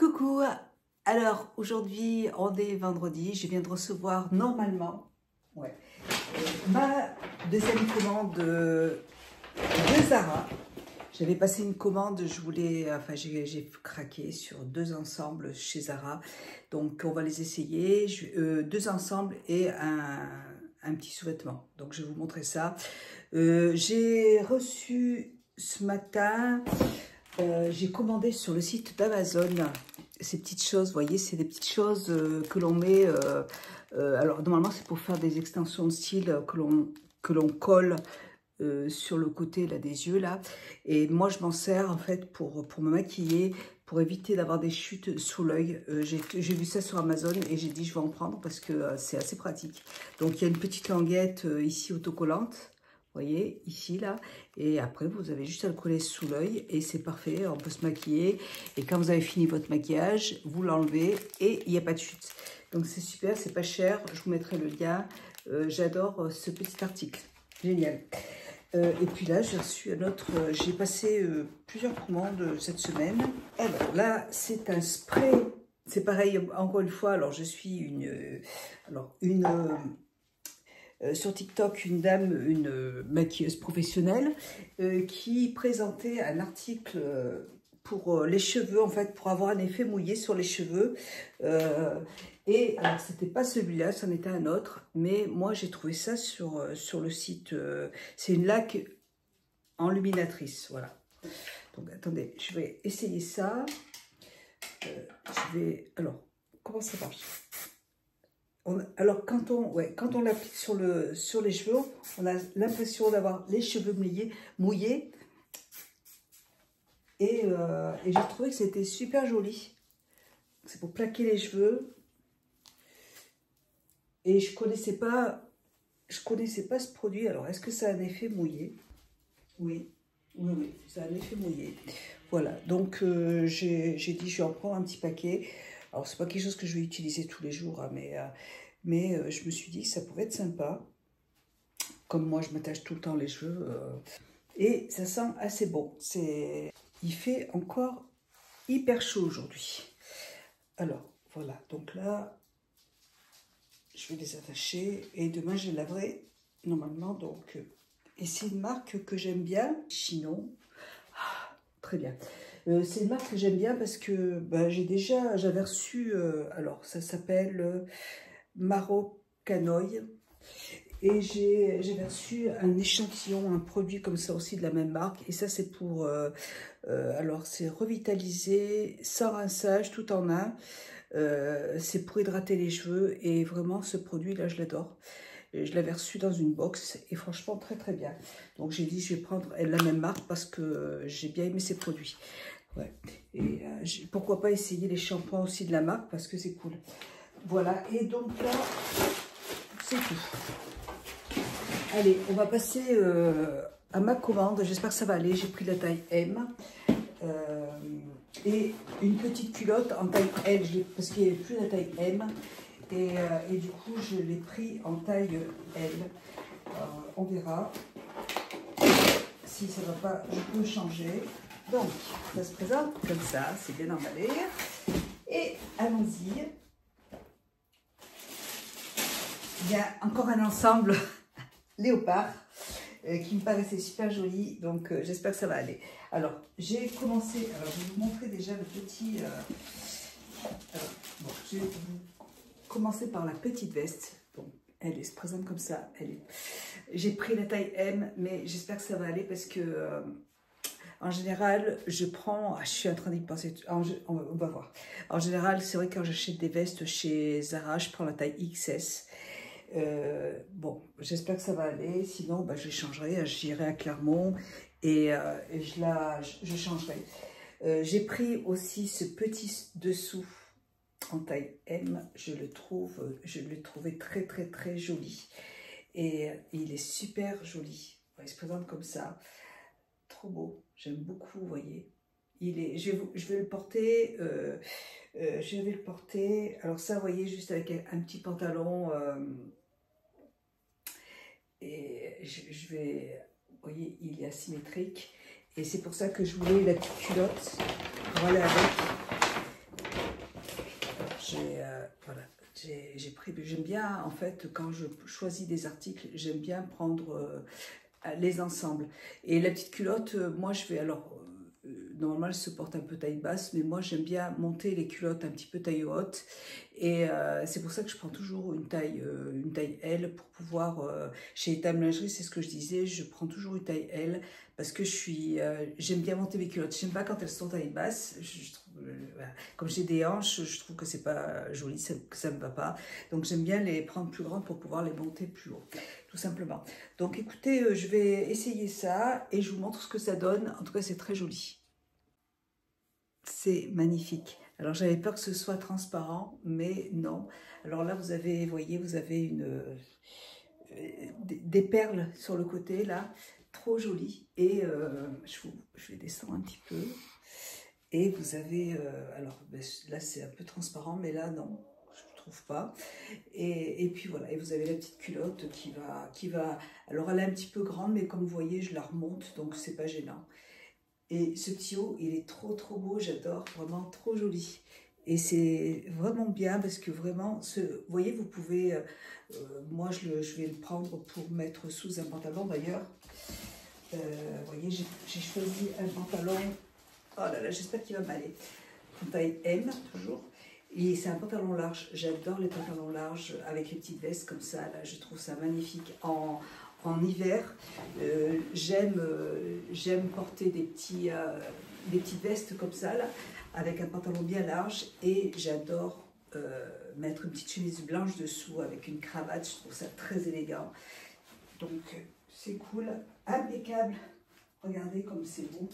Coucou, alors aujourd'hui on est vendredi, je viens de recevoir normalement ma deuxième commande de Zara. J'avais passé une commande, j'ai craqué sur deux ensembles chez Zara, donc on va les essayer, deux ensembles et un petit sous-vêtement, donc je vais vous montrer ça. J'ai reçu ce matin, j'ai commandé sur le site d'Amazon ces petites choses, vous voyez, c'est des petites choses que l'on met, alors normalement c'est pour faire des extensions de cils que l'on colle sur le côté là, des yeux là, et moi je m'en sers en fait pour me maquiller, pour éviter d'avoir des chutes sous l'œil. J'ai vu ça sur Amazon et j'ai dit je vais en prendre parce que c'est assez pratique. Donc il y a une petite languette ici autocollante, vous voyez, ici, là, et après, vous avez juste à le coller sous l'œil, et c'est parfait, on peut se maquiller, et quand vous avez fini votre maquillage, vous l'enlevez, et il n'y a pas de chute. Donc c'est super, c'est pas cher, je vous mettrai le lien, j'adore ce petit article, génial. Et puis là, j'ai reçu un autre, j'ai passé plusieurs commandes cette semaine. Alors là, c'est un spray, c'est pareil, encore une fois, alors je suis sur TikTok, une dame, une maquilleuse professionnelle, qui présentait un article pour les cheveux, en fait, pour avoir un effet mouillé sur les cheveux. Et alors, c'était pas celui-là, c'en était un autre, mais moi, j'ai trouvé ça sur le site. C'est une laque enluminatrice, voilà. Donc, attendez, je vais essayer ça. Alors, comment ça marche ? Alors, quand on l'applique sur les cheveux, on a l'impression d'avoir les cheveux mouillés. Et j'ai trouvé que c'était super joli. C'est pour plaquer les cheveux. Et je connaissais pas ce produit. Alors, est-ce que ça a un effet mouillé? Oui, ça a un effet mouillé. Voilà, donc j'ai dit je vais en prendre un petit paquet. Alors, c'est pas quelque chose que je vais utiliser tous les jours, hein, mais je me suis dit que ça pouvait être sympa. Comme moi, je m'attache tout le temps les cheveux. Et ça sent assez bon. Il fait encore hyper chaud aujourd'hui. Alors, voilà. Donc là, je vais les attacher. Et demain, je les laverai normalement. Donc, et c'est une marque que j'aime bien. Chinon. Ah, très bien. C'est une marque que j'aime bien parce que j'avais reçu, alors ça s'appelle Marocanoï, et j'ai reçu un échantillon, un produit comme ça aussi de la même marque, et ça c'est pour, alors c'est revitaliser sans rinçage, tout en un, c'est pour hydrater les cheveux, et vraiment ce produit là je l'adore. Je l'avais reçu dans une box et franchement très très bien. Donc j'ai dit je vais prendre la même marque parce que j'ai bien aimé ces produits. Ouais. Et pourquoi pas essayer les shampoings aussi de la marque parce que c'est cool. Voilà, et donc là c'est tout. Allez, on va passer à ma commande. J'espère que ça va aller. J'ai pris la taille M et une petite culotte en taille L parce qu'il n'y avait plus la taille M. Et du coup, je l'ai pris en taille L. On verra. Si ça ne va pas, je peux changer. Donc, ça se présente comme ça. C'est bien emballé. Et allons-y. Il y a encore un ensemble léopard qui me paraissait super joli. Donc, j'espère que ça va aller. Alors, j'ai commencé. Alors, je vais vous montrer déjà le petit. Je vais commencer par la petite veste. Bon, elle se présente comme ça. J'ai pris la taille M, mais j'espère que ça va aller parce que en général, je suis en train d'y penser. On va voir. En général, c'est vrai que quand j'achète des vestes chez Zara, je prends la taille XS. Bon, j'espère que ça va aller. Sinon, je changerai. J'irai à Clermont et je changerai. J'ai pris aussi ce petit dessous en taille M, je l'ai trouvé très très très joli et il est super joli. Il se présente comme ça, trop beau, j'aime beaucoup, vous voyez. Je vais le porter, alors ça, vous voyez, juste avec un petit pantalon et vous voyez, il est asymétrique et c'est pour ça que je voulais la petite culotte pour aller avec. j'aime bien, en fait, quand je choisis des articles, j'aime bien prendre les ensembles. Et la petite culotte, moi je vais, alors, normalement elle se porte un peu taille basse, mais moi j'aime bien monter les culottes un petit peu taille haute. Et c'est pour ça que je prends toujours une taille L pour pouvoir, chez Etam Lingerie, c'est ce que je disais, je prends toujours une taille L parce que j'aime bien monter mes culottes. J'aime pas quand elles sont taille basse, je trouve, voilà. Comme j'ai des hanches, je trouve que c'est pas joli, que ça me va pas. Donc j'aime bien les prendre plus grandes pour pouvoir les monter plus haut, tout simplement. Donc écoutez, je vais essayer ça et je vous montre ce que ça donne. En tout cas, c'est très joli. C'est magnifique. Alors j'avais peur que ce soit transparent, mais non. Alors là, vous avez, voyez, vous avez des perles sur le côté, là, trop jolies. Et je vais descendre un petit peu. Et vous avez, alors là c'est un peu transparent, mais là non, je ne trouve pas. Et puis voilà, et vous avez la petite culotte qui va, alors elle est un petit peu grande, mais comme vous voyez, je la remonte, donc c'est pas gênant. Et ce petit haut, il est trop beau, j'adore, vraiment trop joli. Et c'est vraiment bien parce que vraiment, vous voyez, vous pouvez, moi je vais le prendre pour mettre sous un pantalon d'ailleurs. Vous voyez, j'ai choisi un pantalon, oh là là, j'espère qu'il va m'aller, en taille M toujours. Et c'est un pantalon large, j'adore les pantalons larges avec les petites vestes comme ça, là je trouve ça magnifique. En hiver, j'aime porter des petites vestes comme ça, là, avec un pantalon bien large, et j'adore mettre une petite chemise blanche dessous avec une cravate, je trouve ça très élégant. Donc c'est cool, impeccable. Regardez comme c'est beau,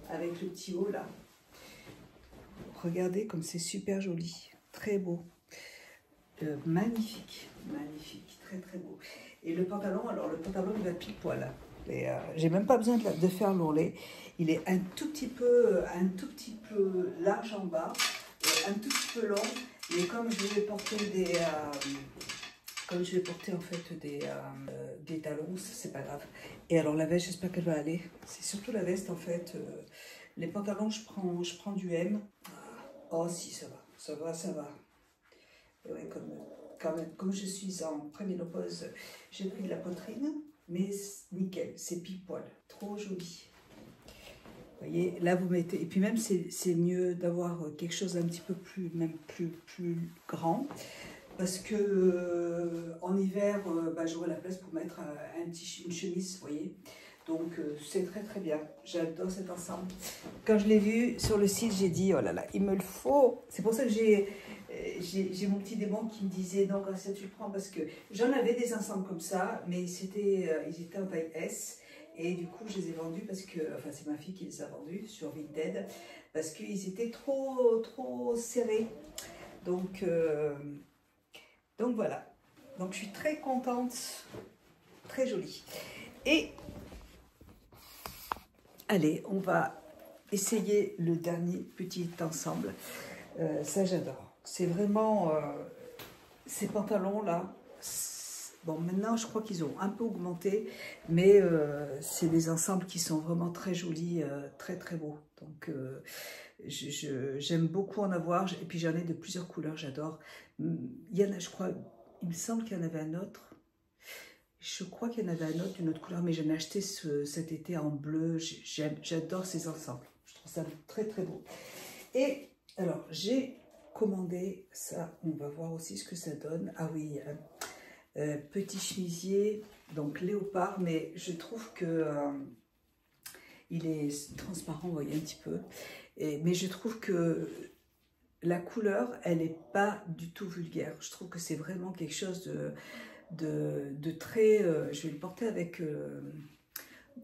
avec le petit haut là. Regardez comme c'est super joli, très beau, magnifique, magnifique, très beau. Et le pantalon, alors le pantalon il va pile poil. J'ai même pas besoin de faire l'ourlet. Il est un tout petit peu large en bas, un tout petit peu long. Mais comme je vais porter en fait des talons, c'est pas grave. Et alors la veste, j'espère qu'elle va aller. C'est surtout la veste en fait. Les pantalons, je prends du M. Oh si, ça va. Et ouais, quand même, comme je suis en préménopause, j'ai pris de la poitrine, mais nickel, c'est pile poil, trop joli. Vous voyez, là vous mettez, et puis même c'est mieux d'avoir quelque chose un petit peu plus grand, parce que en hiver, j'aurai la place pour mettre une chemise, vous voyez. Donc c'est très bien, j'adore cet ensemble. Quand je l'ai vu sur le site, j'ai dit oh là là, il me le faut. C'est pour ça que j'ai mon petit démon qui me disait non Gracia tu le prends, parce que j'en avais des ensembles comme ça, mais ils étaient en taille S, et du coup je les ai vendus parce que, enfin c'est ma fille qui les a vendus sur Vinted, parce qu'ils étaient trop serrés. Donc voilà, donc je suis très contente, très jolie. Et allez, on va essayer le dernier petit ensemble. Ça, j'adore. C'est vraiment ces pantalons-là. Bon, maintenant, je crois qu'ils ont un peu augmenté, mais c'est des ensembles qui sont vraiment très jolis, très beaux. Donc, j'aime beaucoup en avoir. Et puis, j'en ai de plusieurs couleurs, j'adore. Il y en a, je crois, il me semble qu'il y en avait un autre. Je crois qu'il y en avait un autre d'une autre couleur, mais j'en ai acheté cet été en bleu. J'adore ces ensembles. Je trouve ça très beau. Et alors, j'ai commandé ça. On va voir aussi ce que ça donne. Ah oui, petit chemisier, donc léopard, mais je trouve que il est transparent, vous voyez un petit peu. Mais je trouve que la couleur, elle n'est pas du tout vulgaire. Je trouve que c'est vraiment quelque chose de très, je vais le porter avec,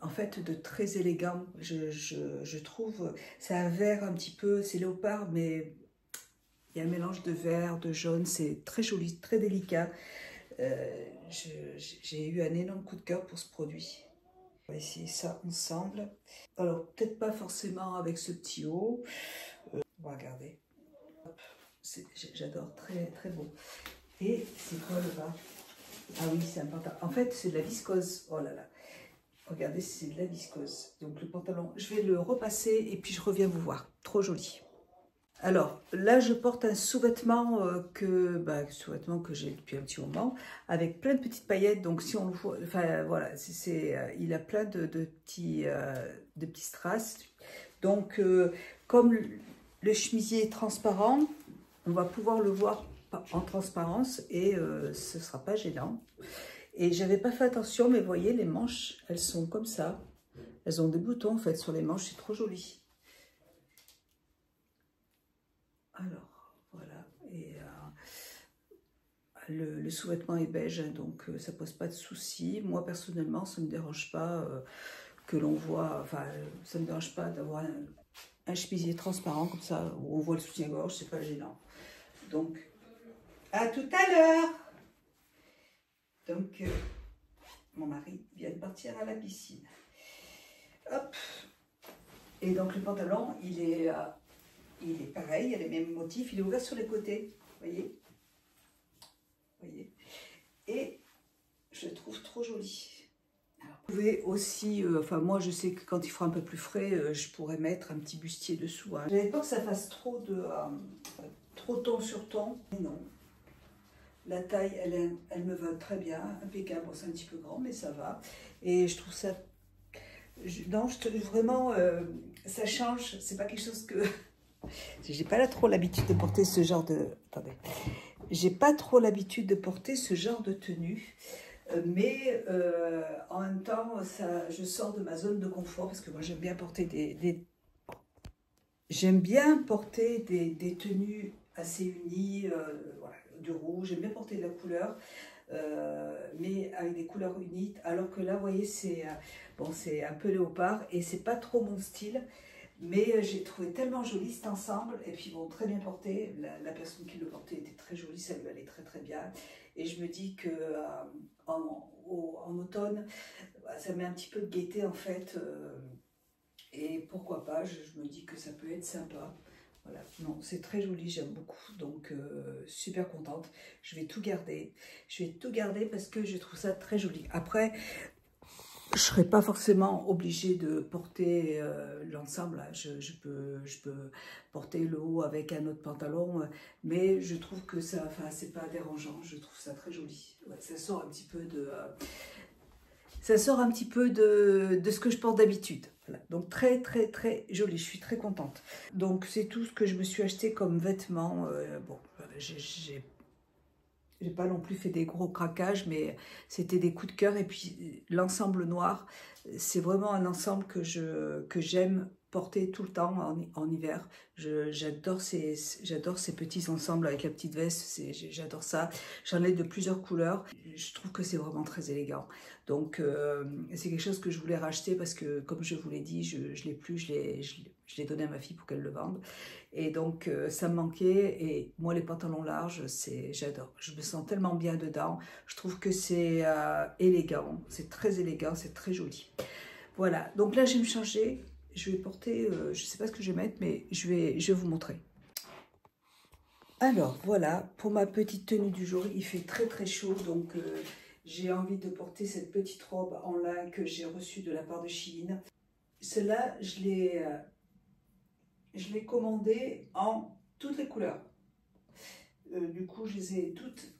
en fait, de très élégant. Je trouve, c'est un vert un petit peu, c'est léopard, mais il y a un mélange de vert, de jaune, c'est très joli, très délicat. J'ai eu un énorme coup de cœur pour ce produit. On va essayer ça ensemble. Alors, peut-être pas forcément avec ce petit haut. On va regarder. J'adore, très beau. Et c'est quoi le bas? Ah oui, c'est un pantalon. En fait, c'est de la viscose. Oh là là. Regardez, c'est de la viscose. Donc le pantalon, je vais le repasser et puis je reviens vous voir. Trop joli. Alors, là, je porte un sous-vêtement sous-vêtement que j'ai depuis un petit moment, avec plein de petites paillettes. Donc, si on le voit, enfin, voilà, il a plein de petits strass. Donc, comme le chemisier est transparent, on va pouvoir le voir en transparence et ce ne sera pas gênant. Et j'avais pas fait attention, mais vous voyez, les manches, elles sont comme ça. Elles ont des boutons, en fait, sur les manches, c'est trop joli. Alors, voilà, et le sous-vêtement est beige, hein, donc ça pose pas de soucis. Moi, personnellement, ça ne me dérange pas que l'on voit, enfin, ça ne me dérange pas d'avoir un chemisier transparent, comme ça, où on voit le soutien-gorge, c'est pas gênant. Donc, à tout à l'heure. Donc, mon mari vient de partir à la piscine. Hop. Et donc, le pantalon, il est pareil, il y a les mêmes motifs, il est ouvert sur les côtés, voyez. Et je le trouve trop joli. Alors, vous pouvez aussi, enfin moi je sais que quand il fera un peu plus frais, je pourrais mettre un petit bustier dessous. Hein. J'avais peur que ça fasse trop ton sur ton, mais non. La taille, elle me va très bien, impeccable. Bon, c'est un petit peu grand, mais ça va. Et je trouve ça, vraiment, ça change. C'est pas quelque chose que j'ai pas trop l'habitude de porter ce genre de. Attendez. J'ai pas trop l'habitude de porter ce genre de tenue, mais en même temps, je sors de ma zone de confort parce que moi j'aime bien porter des tenues assez unies, voilà, du rouge, j'aime bien porter de la couleur, mais avec des couleurs unies, alors que là, vous voyez, c'est un peu léopard et c'est pas trop mon style. Mais j'ai trouvé tellement joli cet ensemble, et puis bon, très bien porté, la personne qui le portait était très jolie, ça lui allait très très bien. Et je me dis que en automne, ça met un petit peu de gaieté en fait, et pourquoi pas, je me dis que ça peut être sympa. Voilà, non, c'est très joli, j'aime beaucoup, donc super contente. Je vais tout garder parce que je trouve ça très joli. Après, je ne serais pas forcément obligée de porter l'ensemble. Je peux porter le haut avec un autre pantalon, mais je trouve que ça, enfin, c'est pas dérangeant. Je trouve ça très joli. Ouais, ça sort un petit peu de ce que je porte d'habitude. Voilà. Donc très très très joli. Je suis très contente. Donc c'est tout ce que je me suis acheté comme vêtements. Bon, j'ai pas non plus fait des gros craquages, mais c'était des coups de cœur. Et puis l'ensemble noir, c'est vraiment un ensemble que j'aime porter tout le temps en hiver. J'adore ces petits ensembles avec la petite veste, j'adore ça. J'en ai de plusieurs couleurs. Je trouve que c'est vraiment très élégant. Donc c'est quelque chose que je voulais racheter parce que, comme je vous l'ai dit, je l'ai plus, je l'ai donné à ma fille pour qu'elle le vende. Et donc, ça me manquait. Et moi, les pantalons larges, j'adore. Je me sens tellement bien dedans. Je trouve que c'est élégant. C'est très élégant, c'est très joli. Voilà. Donc là, je vais me changer. Je vais porter, je ne sais pas ce que je vais mettre, mais je vais vous montrer. Alors, voilà. Pour ma petite tenue du jour, il fait très, très chaud. Donc, j'ai envie de porter cette petite robe en lin que j'ai reçue de la part de Shein. Celle-là, je l'ai commandé en toutes les couleurs. Du coup, je les ai toutes,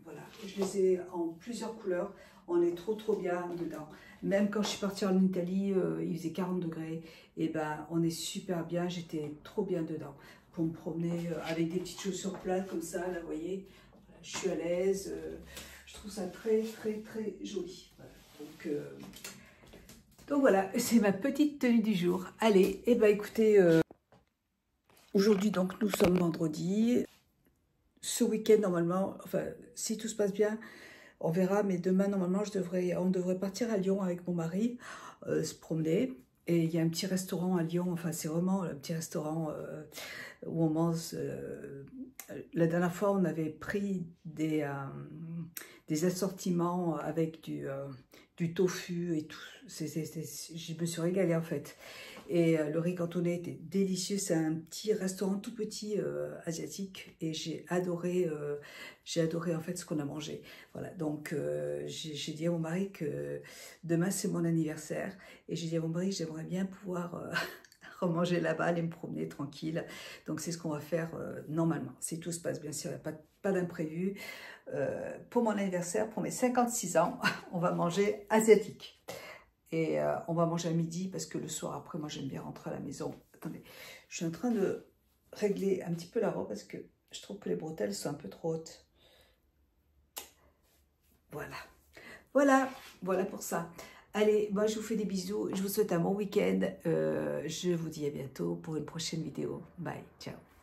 voilà, je les ai en plusieurs couleurs. On est trop bien dedans. Même quand je suis partie en Italie, il faisait 40 degrés. Et ben, on est super bien. J'étais trop bien dedans. Pour me promener avec des petites chaussures plates comme ça, là, vous voyez. Voilà, je suis à l'aise. Je trouve ça très joli. Voilà. Donc voilà, c'est ma petite tenue du jour. Allez, et ben écoutez... Aujourd'hui, donc, nous sommes vendredi. Ce week-end, normalement, enfin, si tout se passe bien, on verra. Mais demain, normalement, on devrait partir à Lyon avec mon mari, se promener. Et il y a un petit restaurant à Lyon. Enfin, c'est vraiment un petit restaurant où on mange. La dernière fois, on avait pris des assortiments avec du tofu et tout. Je me suis régalée, en fait. Et le riz cantonais était délicieux. C'est un petit restaurant tout petit asiatique. Et j'ai adoré en fait ce qu'on a mangé. Voilà, donc j'ai dit à mon mari que demain c'est mon anniversaire. Et j'ai dit à mon mari que j'aimerais bien pouvoir remanger là-bas, aller me promener tranquille. Donc c'est ce qu'on va faire normalement, si tout se passe bien sûr, il n'y a pas d'imprévu. Pour mon anniversaire, pour mes 56 ans, on va manger asiatique. Et on va manger à midi parce que le soir après, moi j'aime bien rentrer à la maison. Attendez, je suis en train de régler un petit peu la robe parce que je trouve que les bretelles sont un peu trop hautes. Voilà pour ça. Allez, moi je vous fais des bisous, je vous souhaite un bon week-end. Je vous dis à bientôt pour une prochaine vidéo. Bye, ciao.